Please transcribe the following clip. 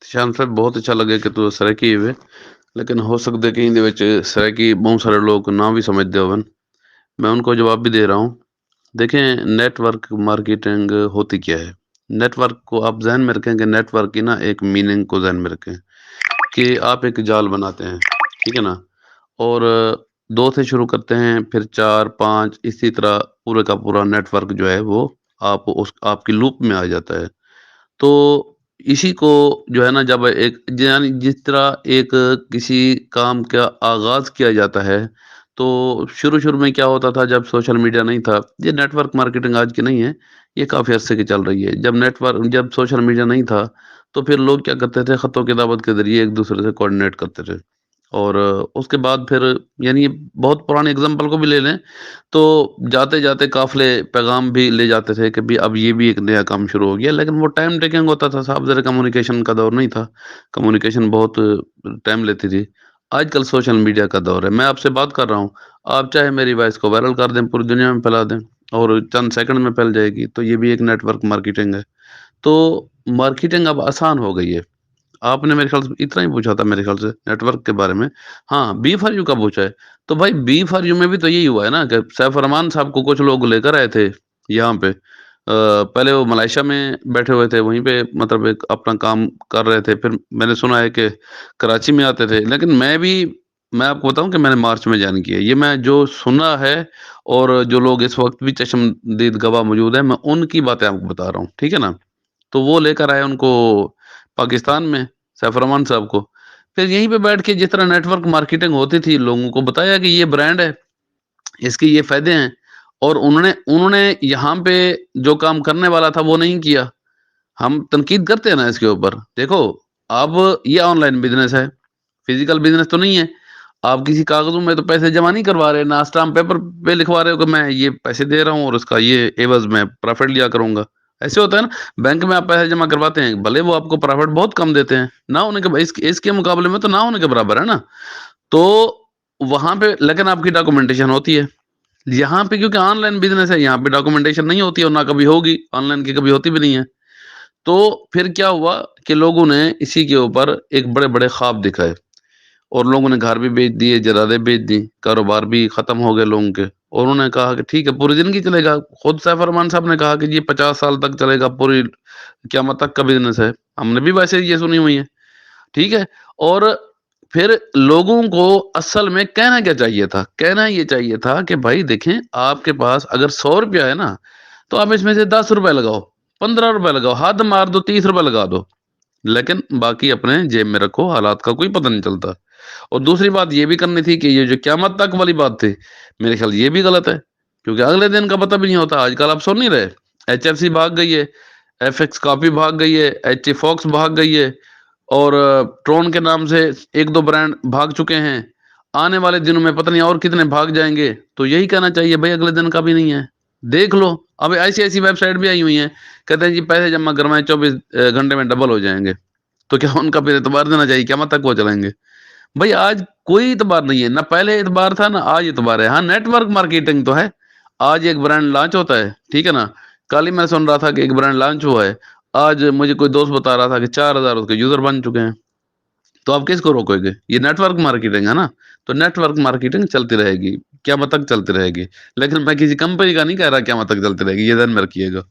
ਸ਼ਾਨ ਸਾਹਿਬ ਬਹੁਤ ਅੱਛਾ ਲੱਗਿਆ ਕਿ ਤੂੰ ਸਰਾਇਕੀ ਹੋਵੇ, लेकिन हो सकता है कि ਇਹਦੇ ਵਿੱਚ सराइकी बहुत सारे लोग ना भी समझते होवन। मैं उनको जवाब भी दे रहा हूँ। देखें, नेटवर्क मार्केटिंग होती क्या है। नेटवर्क को आप जहन में रखें कि नेटवर्क की ना एक मीनिंग को जहन में रखें कि आप एक जाल बनाते हैं, ठीक है ना, और दो से शुरू करते हैं, फिर चार पाँच, इसी तरह पूरे का पूरा नेटवर्क जो है वो आप उस आपकी लूप में आ जाता है। तो इसी को जो है ना, जब एक यानी जिस तरह एक किसी काम का आगाज किया जाता है, तो शुरू-शुरू में क्या होता था जब सोशल मीडिया नहीं था, ये नेटवर्क मार्केटिंग आज की नहीं है, ये काफ़ी अरसे की चल रही है। जब सोशल मीडिया नहीं था, तो फिर लोग क्या करते थे, खतों की दावत के ज़रिए एक-दूसरे से कोऑर्डिनेट करते थे। और उसके बाद फिर यानी ये बहुत पुराने एग्ज़ाम्पल को भी ले लें, तो जाते-जाते काफ़िले पैगाम भी ले जाते थे कि भई अब ये भी एक नया काम शुरू हो गया, लेकिन वो टाइम टेकिंग होता था साहब, ज़रा कम्युनिकेशन का दौर नहीं था। कम्युनिकेशन बहुत टाइम लेती थी। आजकल सोशल मीडिया का दौर है। मैं आपसे बात कर रहा हूँ, आप चाहे मेरी वॉइस को वायरल कर दें, पूरी दुनिया में फैला दें और चंद सेकंड में फैल जाएगी, तो ये भी एक नेटवर्क मार्केटिंग है। तो मार्केटिंग अब आसान हो गई है। आपने मेरे ख्याल से इतना ही पूछा था मेरे ख्याल से नेटवर्क के बारे में। हाँ, बी फॉर यू का पूछा है। तो भाई बी फॉर यू में भी तो यही हुआ है ना कि सैफ अरमान साहब को कुछ लोग लेकर आए थे यहाँ पे। पहले वो मलेशिया में बैठे हुए थे, वहीं पे मतलब एक अपना काम कर रहे थे। फिर मैंने सुना है कि कराची में आते थे। लेकिन मैं आपको बताऊँ कि मैंने मार्च में जॉइन किया। ये मैं जो सुना है और जो लोग इस वक़्त भी चश्मदीद गवाह मौजूद हैं, मैं उनकी बातें आपको बता रहा हूँ, ठीक है ना? तो वो लेकर आए उनको पाकिस्तान में, सैफ साहब को। फिर यहीं पे बैठ के जिस तरह नेटवर्क मार्केटिंग होती थी, लोगों को बताया कि ये ब्रांड है, इसके ये फ़ायदे हैं, और उन्होंने उन्होंने यहाँ पे जो काम करने वाला था वो नहीं किया। हम तनकीद करते हैं ना इसके ऊपर। देखो, अब ये ऑनलाइन बिज़नेस है, फिज़िकल बिज़नेस तो नहीं है। आप किसी कागज़ों में तो पैसे जमा नहीं करवा रहे, ना स्टाम्प पेपर पे लिखवा रहे हो कि मैं ये पैसे दे रहा हूँ और उसका ये एवज़ में प्रॉफ़िट लिया करूँगा। ऐसे होता है ना, बैंक में आप पैसे जमा करवाते हैं, भले वो आपको प्रॉफ़िट बहुत कम देते हैं, ना होने के इसके मुकाबले में तो ना होने के बराबर है ना। तो वहाँ पे लेकिन आपकी डॉक्यूमेंटेशन होती है। यहाँ पे क्योंकि ऑनलाइन बिज़नेस है, यहाँ पे डॉक्यूमेंटेशन नहीं होती है और ना कभी होगी, ऑनलाइन की कभी होती भी नहीं है। तो फिर क्या हुआ कि लोगों ने इसी के ऊपर एक बड़े-बड़े ख्वाब दिखाए और लोगों ने घर भी बेच दिए, जायदादें बेच दी, कारोबार भी खत्म हो गए लोगों के। और उन्होंने कहा कि ठीक है, पूरी ज़िंदगी चलेगा। खुद सैफ रहमान साहब ने कहा कि ये 50 साल तक चलेगा, पूरी क़यामत तक का बिज़नेस है। हमने भी वैसे ये सुनी हुई है, ठीक है? और फिर लोगों को असल में कहना क्या चाहिए था? कहना ये चाहिए था कि भाई देखें, आपके पास अगर ₹100 है ना, तो आप इसमें से ₹10 लगाओ, ₹15 लगाओ, हद मार दो ₹30 लगा दो। लेकिन बाकी अपने जेब में रखो, हालात का कोई पता नहीं चलता। और दूसरी बात ये भी करनी थी कि ये जो क़यामत तक वाली बात थी, मेरे ख़्याल ये भी गलत है, क्योंकि अगले दिन का पता भी नहीं होता। आजकल आप सुन नहीं रहे, एचएफसी भाग गई है, एफएक्स कॉपी भाग गई है, एचए फॉक्स भाग गई है और ट्रोन के नाम से 1-2 ब्रांड भाग चुके हैं। आने वाले दिनों में पता नहीं और कितने भाग जाएँगे। तो यही कहना चाहिए भई, अगले दिन का भी नहीं है। देख लो, अब ऐसी-ऐसी वेबसाइट भी आई हुई हैं, कहते हैं जी पैसे जमा करवाएँ, 24 घंटे में डबल हो जाएँगे। तो क्या उनका फिर एतबार देना चाहिए? क़यामत तक वो चलाएँगे? भाई आज कोई एतबार नहीं है, ना पहले एतबार था ना आज एतबार है। हाँ, नेटवर्क मार्केटिंग तो है। आज एक ब्रांड लॉन्च होता है, ठीक है ना? कल ही मैं सुन रहा था कि एक ब्रांड लॉन्च हुआ है। आज मुझे कोई दोस्त बता रहा था कि 4000 उसके यूज़र बन चुके हैं। तो आप किसको रोकोगे? ये नेटवर्क मार्केटिंग है ना? तो नेटवर्क मार्केटिंग चलती रहेगी, क़यामत तक चलती रहेगी। लेकिन मैं किसी कंपनी का नहीं कह रहा क़यामत तक चलती रहेगी, ये ध्यान में रखिएगा।